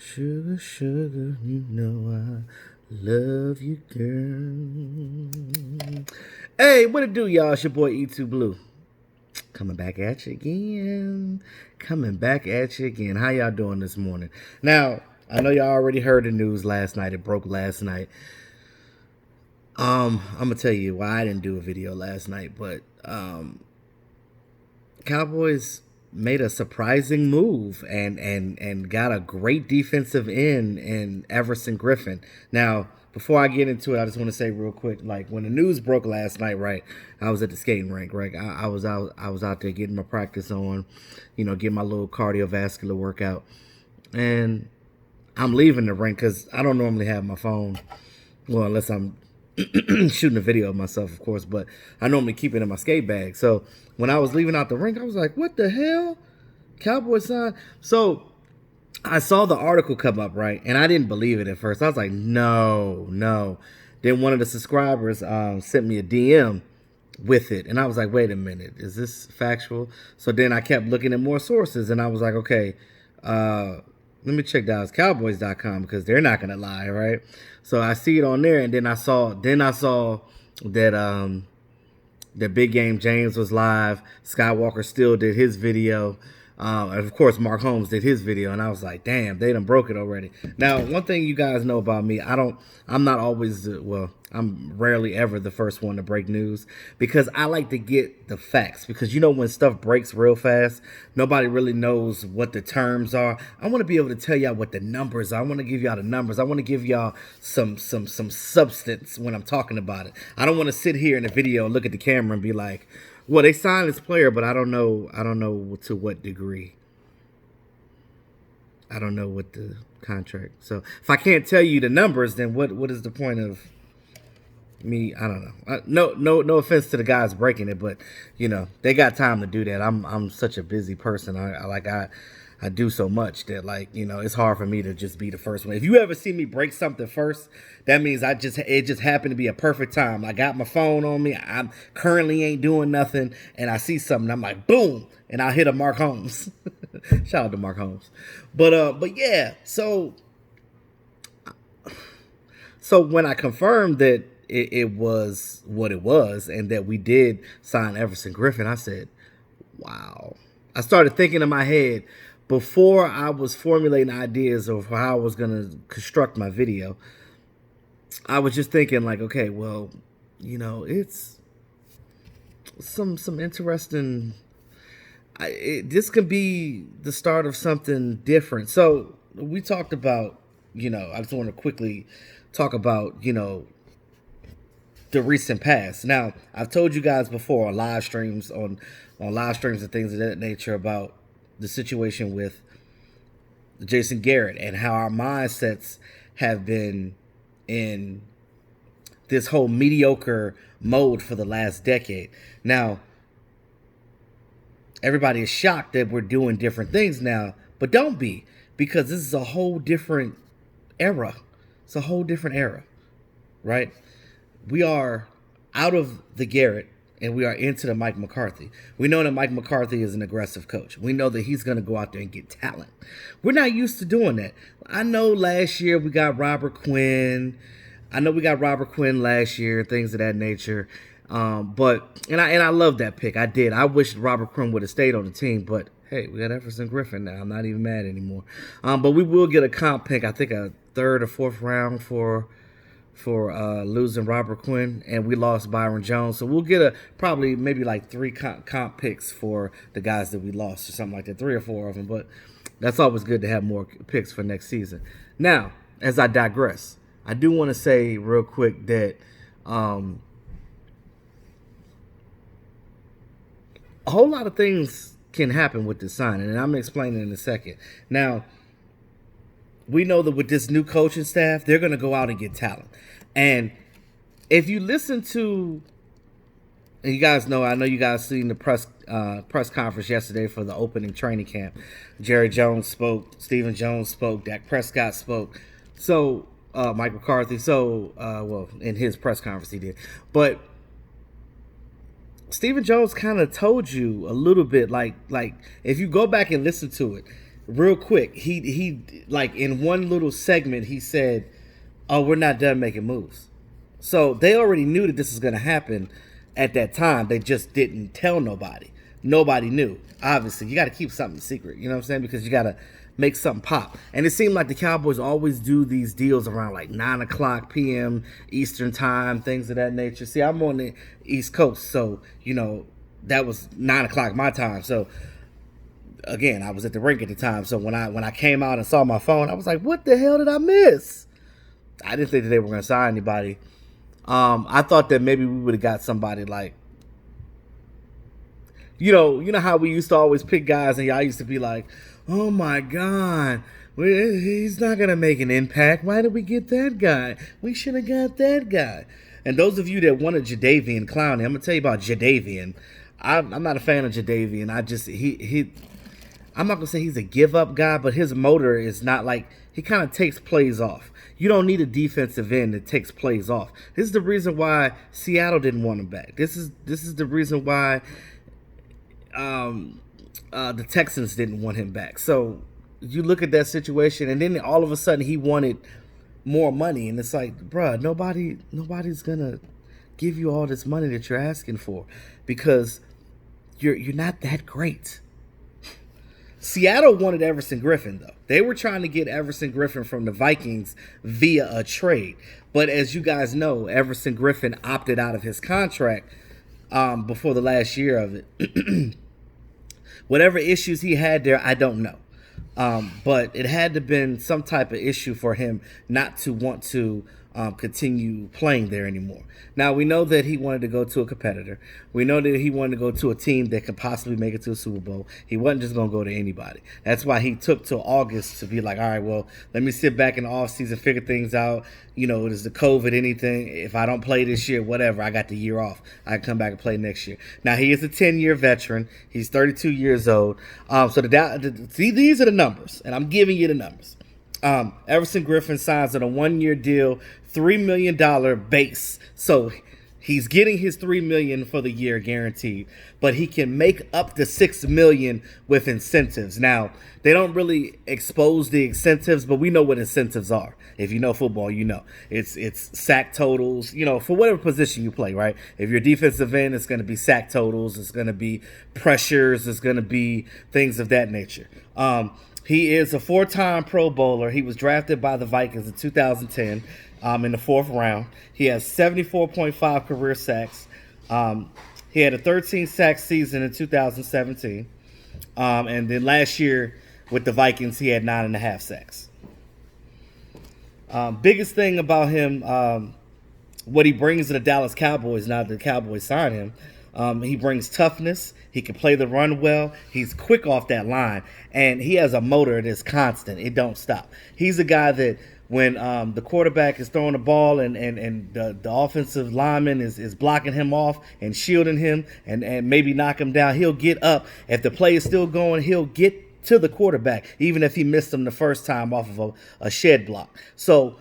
Sugar, sugar, you know I love you, girl. Hey, what it do, y'all? It's your boy E2 Blue. Coming back at you again. Coming back at you again. How y'all doing this morning? Now, I know y'all already heard the news last night. It broke last night. I'm gonna tell you why I didn't do a video last night, but Cowboys made a surprising move and got a great defensive end in Everson Griffen. Now, before I get into it, I just want to say real quick, like when the news broke last night, right? I was at the skating rink, right? I was out there getting my practice on, getting my little cardiovascular workout, and I'm leaving the rink because I don't normally have my phone. Well, unless I'm shooting a video of myself, of course, but I normally keep it in my skate bag. So when I was leaving out the rink, I was like, what the hell? Cowboys sign? So I saw the article come up, right? And I didn't believe it at first. I was like, no. Then one of the subscribers sent me a DM with it. And I was like, wait a minute, is this factual? So then I kept looking at more sources and I was like, okay, let me check DallasCowboys.com because they're not gonna lie, right? So I see it on there, and then I saw that that Big Game James was live. Skywalker still did his video. And of course, Mark Holmes did his video, and I was like, damn, they done broke it already. Now, one thing you guys know about me, I'm not always, I'm rarely ever the first one to break news because I like to get the facts because, when stuff breaks real fast, nobody really knows what the terms are. I want to be able to tell y'all what the numbers are. I want to give y'all the numbers. I want to give y'all some substance when I'm talking about it. I don't want to sit here in a video and look at the camera and be like, well, they signed this player, but I don't know to what degree. I don't know what the contract. So if I can't tell you the numbers, then what is the point of me? I don't know. No offense to the guys breaking it, but they got time to do that. I'm such a busy person. I do so much that it's hard for me to just be the first one. If you ever see me break something first, that means it just happened to be a perfect time. I got my phone on me. I'm currently ain't doing nothing, and I see something. I'm like, boom, and I hit a Mark Holmes. Shout out to Mark Holmes. But yeah. So when I confirmed that it was what it was, and that we did sign Everson Griffen, I said, wow. I started thinking in my head. Before I was formulating ideas of how I was going to construct my video, I was just thinking like, okay, well, it's some interesting. This could be the start of something different. So we talked about, I just want to quickly talk about, the recent past. Now, I've told you guys before on live streams, on live streams and things of that nature about the situation with Jason Garrett and how our mindsets have been in this whole mediocre mode for the last decade. Now, everybody is shocked that we're doing different things now, but don't be, because this is a whole different era. It's a whole different era, right? We are out of the Garrett and we are into the Mike McCarthy. We know that Mike McCarthy is an aggressive coach. We know that he's going to go out there and get talent. We're not used to doing that. I know last year we got Robert Quinn. Last year, things of that nature. But I love that pick. I did. I wish Robert Quinn would have stayed on the team, but hey, we got Everson Griffen now. I'm not even mad anymore. But we will get a comp pick. I think a third or fourth round for losing Robert Quinn, and we lost Byron Jones. So we'll get maybe like 3 comp picks for the guys that we lost or something like that, 3 or 4 of them. But that's always good to have more picks for next season. Now, as I digress, I do want to say real quick that a whole lot of things can happen with this signing, and I'm going to explain it in a second. Now, we know that with this new coaching staff, they're going to go out and get talent. And if you listen to, and you guys know, I know you guys seen the press conference yesterday for the opening training camp. Jerry Jones spoke, Stephen Jones spoke, Dak Prescott spoke. So Mike McCarthy. So in his press conference he did, but Stephen Jones kind of told you a little bit, like if you go back and listen to it, real quick, he like in one little segment he said, "Oh, we're not done making moves." So they already knew that this was going to happen at that time. They just didn't tell nobody. Nobody knew. Obviously, you got to keep something secret. You know what I'm saying? Because you got to make something pop. And it seemed like the Cowboys always do these deals around like 9 o'clock p.m. Eastern time, things of that nature. See, I'm on the East Coast, so that was 9 o'clock my time. So again, I was at the rink at the time. So when I came out and saw my phone, I was like, "What the hell did I miss?" I didn't think that they were going to sign anybody. I thought that maybe we would have got somebody like, you know how we used to always pick guys, and y'all used to be like, "Oh my God, he's not gonna make an impact. Why did we get that guy? We should have got that guy." And those of you that wanted Jadeveon Clowney, I'm gonna tell you about Jadeveon. I'm not a fan of Jadeveon. I'm not gonna say he's a give up guy, but his motor is not like, he kind of takes plays off. You don't need a defensive end that takes plays off. This is the reason why Seattle didn't want him back. This is the reason why the Texans didn't want him back. So you look at that situation, and then all of a sudden he wanted more money, and it's like, bruh, nobody's gonna give you all this money that you're asking for because you're not that great. Seattle wanted Everson Griffen, though. They were trying to get Everson Griffen from the Vikings via a trade. But as you guys know, Everson Griffen opted out of his contract before the last year of it. Whatever issues he had there, I don't know. But it had to have been some type of issue for him not to want to continue playing there anymore. Now, we know that he wanted to go to a competitor. We know that he wanted to go to a team that could possibly make it to a Super Bowl. He wasn't just going to go to anybody. That's why he took till August to be like, all right, well, let me sit back in the offseason, figure things out. Is the COVID anything? If I don't play this year, whatever, I got the year off. I can come back and play next year. Now, he is a 10-year veteran. He's 32 years old. So these are the numbers, and I'm giving you the numbers. Everson Griffen signs on a 1-year deal, $3 million base. So he's getting his $3 million for the year guaranteed, but he can make up to $6 million with incentives. Now, they don't really expose the incentives, but we know what incentives are. If you know football, you know. It's sack totals, for whatever position you play, right? If you're defensive end, it's going to be sack totals. It's going to be pressures. It's going to be things of that nature. He is a 4-time Pro Bowler. He was drafted by the Vikings in 2010 in the 4th round. He has 74.5 career sacks. He had a 13-sack season in 2017. And then last year with the Vikings, he had 9.5 sacks. Biggest thing about him, what he brings to the Dallas Cowboys, now that the Cowboys signed him, he brings toughness. He can play the run well. He's quick off that line. And he has a motor that's constant. It don't stop. He's a guy that when the quarterback is throwing the ball and the offensive lineman is blocking him off and shielding him and maybe knock him down, he'll get up. If the play is still going, he'll get to the quarterback, even if he missed him the first time off of a shed block. So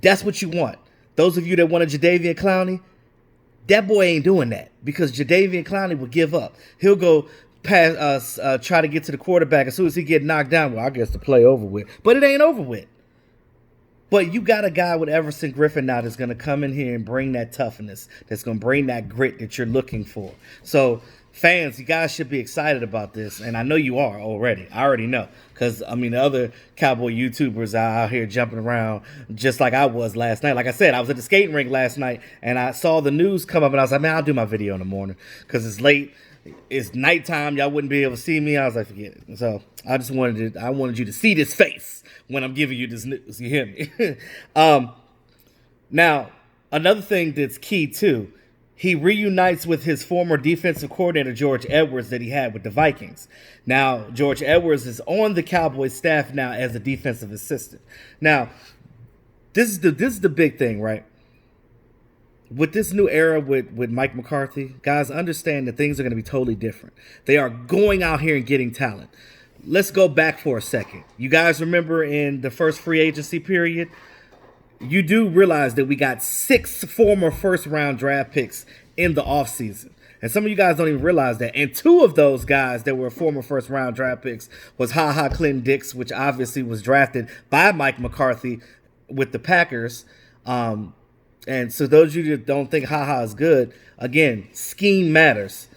that's what you want. Those of you that wanted Jadeveon Clowney, that boy ain't doing that because Jadeveon Clowney will give up. He'll go past try to get to the quarterback as soon as he get knocked down. Well, I guess the play over with. But it ain't over with. But you got a guy with Everson Griffen now that's going to come in here and bring that toughness, that's going to bring that grit that you're looking for. So, fans, you guys should be excited about this, and I know you are already. I already know because, the other Cowboy YouTubers are out here jumping around just like I was last night. Like I said, I was at the skating rink last night, and I saw the news come up, and I was like, man, I'll do my video in the morning because it's late. It's nighttime. Y'all wouldn't be able to see me. I was like, forget it. So I wanted you to see this face when I'm giving you this news. You hear me? Now, another thing that's key too, he reunites with his former defensive coordinator, George Edwards, that he had with the Vikings. Now, George Edwards is on the Cowboys staff now as a defensive assistant. Now, this is the big thing, right? With this new era with Mike McCarthy, guys, understand that things are going to be totally different. They are going out here and getting talent. Let's go back for a second. You guys remember in the first free agency period, you do realize that we got 6 former first-round draft picks in the offseason. And some of you guys don't even realize that. And two of those guys that were former first-round draft picks was Clinton Dix, which obviously was drafted by Mike McCarthy with the Packers. And so those of you that don't think is good, again, scheme matters.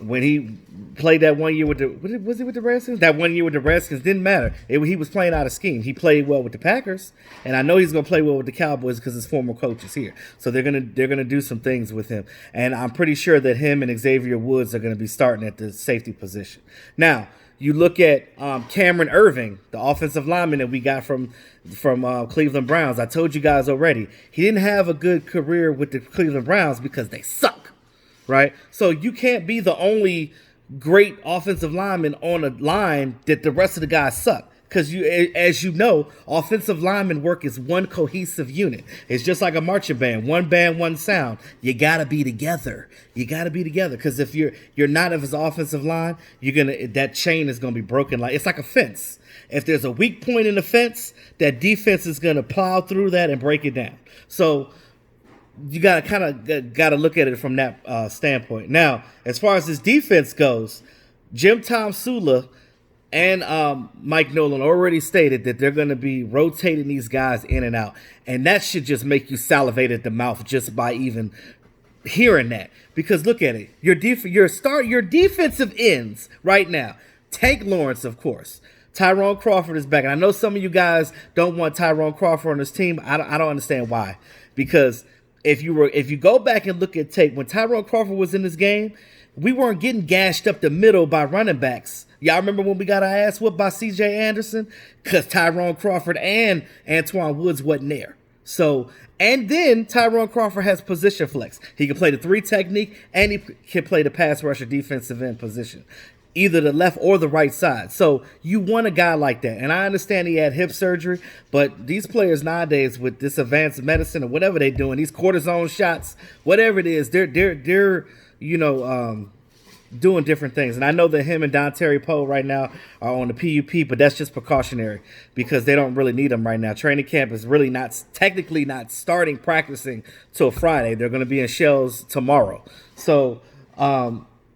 When he played that 1 year with the Redskins? That 1 year with the Redskins didn't matter. He was playing out of scheme. He played well with the Packers, and I know he's going to play well with the Cowboys because his former coach is here. So they're gonna do some things with him, and I'm pretty sure that him and Xavier Woods are going to be starting at the safety position. Now you look at Cameron Irving, the offensive lineman that we got from Cleveland Browns. I told you guys already, he didn't have a good career with the Cleveland Browns because they suck. Right? So you can't be the only great offensive lineman on a line that the rest of the guys suck. Because as you know, offensive lineman work is one cohesive unit. It's just like a marching band, one sound. You gotta be together. Because if you're not of his offensive line, that chain is gonna be broken. It's like a fence. If there's a weak point in the fence, that defense is gonna plow through that and break it down. So you gotta look at it from that standpoint. Now, as far as this defense goes, Jim Tom Sula and Mike Nolan already stated that they're going to be rotating these guys in and out, and that should just make you salivate at the mouth just by even hearing that. Because look at it, your defensive ends right now. Tank Lawrence, of course. Tyrone Crawford is back, and I know some of you guys don't want Tyrone Crawford on this team. I don't understand why, because if you go back and look at tape, when Tyrone Crawford was in this game, we weren't getting gashed up the middle by running backs. Y'all remember when we got our ass whooped by C.J. Anderson? Because Tyrone Crawford and Antoine Woods wasn't there. So, and then Tyrone Crawford has position flex. He can play the 3 technique, and he can play the pass rusher defensive end position, either the left or the right side. So you want a guy like that. And I understand he had hip surgery, but these players nowadays with this advanced medicine or whatever they're doing, these cortisone shots, whatever it is, they're doing different things. And I know that him and Don Terry Poe right now are on the PUP, but that's just precautionary because they don't really need them right now. Training camp is really technically not starting practicing till Friday. They're going to be in shells tomorrow. So,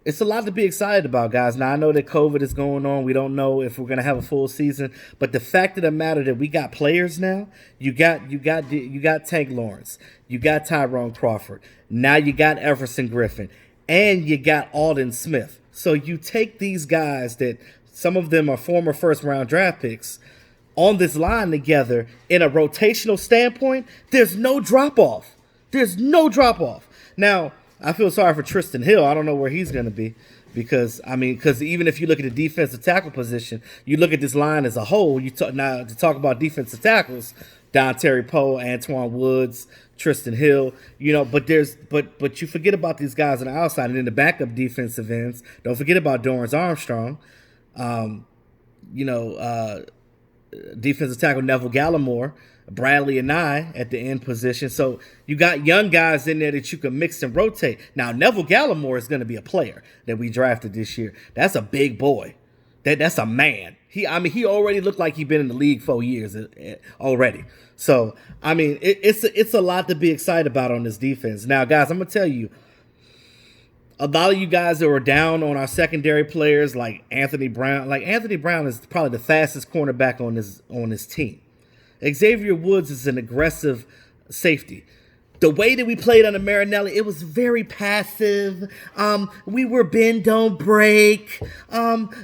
it's a lot to be excited about, guys. Now, I know that COVID is going on. We don't know if we're going to have a full season. But the fact of the matter that we got players now, you got Tank Lawrence. You got Tyrone Crawford. Now you got Everson Griffen. And you got Alden Smith. So you take these guys that some of them are former first-round draft picks on this line together in a rotational standpoint, there's no drop-off. Now, I feel sorry for Tristan Hill. I don't know where he's going to be because even if you look at the defensive tackle position, you look at this line as a whole. Now to talk about defensive tackles, Don Terry Poe, Antoine Woods, Tristan Hill, but you forget about these guys on the outside and then the backup defensive ends. Don't forget about Dorrance Armstrong, defensive tackle Neville Gallimore, Bradley and I at the end position. So you got young guys in there that you can mix and rotate. Now, Neville Gallimore is going to be a player that we drafted this year. That's a big boy. That's a man. He already looked like he'd been in the league 4 years already. So, it's a lot to be excited about on this defense. Now, guys, I'm going to tell you, a lot of you guys that were down on our secondary players like Anthony Brown. Anthony Brown is probably the fastest cornerback on this team. Xavier Woods is an aggressive safety. The way that we played under Marinelli, it was very passive. We were bend, don't break.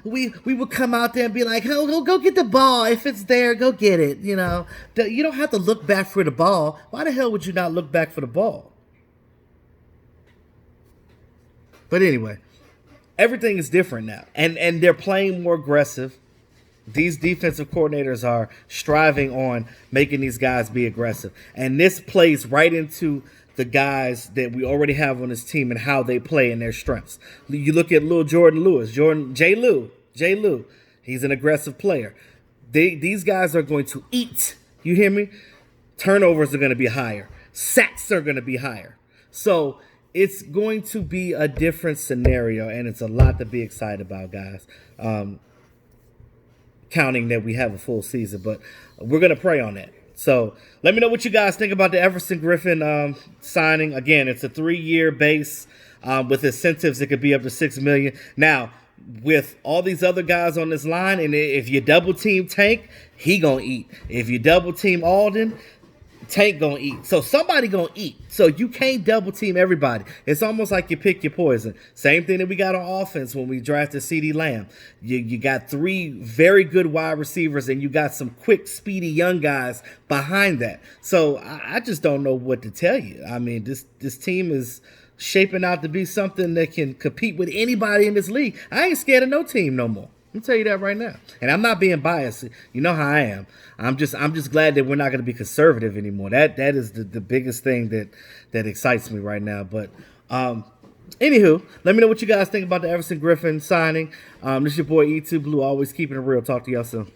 We would come out there and be like, oh, go get the ball. If it's there, go get it. You don't have to look back for the ball. Why the hell would you not look back for the ball? But anyway, everything is different now. And they're playing more aggressive. These defensive coordinators are striving on making these guys be aggressive. And this plays right into the guys that we already have on this team and how they play and their strengths. You look at Lil Jordan Lewis, J. Lou. He's an aggressive player. These guys are going to eat. You hear me? Turnovers are going to be higher. Sacks are going to be higher. So it's going to be a different scenario, and it's a lot to be excited about, guys. Counting that we have a full season, but we're going to pray on that. So let me know what you guys think about the Everson Griffen signing. Again, it's a 3-year base. With incentives, it could be up to $6 million. Now, with all these other guys on this line, and if you double team Tank, he gonna eat. If you double team Alden, Tank gonna eat. So somebody gonna eat. So you can't double team everybody. It's almost like you pick your poison. Same thing that we got on offense when we drafted CeeDee Lamb. You got 3 very good wide receivers, and you got some quick, speedy young guys behind that. So I just don't know what to tell you. I mean, this team is shaping out to be something that can compete with anybody in this league. I ain't scared of no team no more. Let me tell you that right now. And I'm not being biased. You know how I am. I'm just glad that we're not going to be conservative anymore. That is the biggest thing that excites me right now. But anywho, let me know what you guys think about the Everson Griffen signing. This is your boy E2 Blue, always keeping it real. Talk to y'all soon.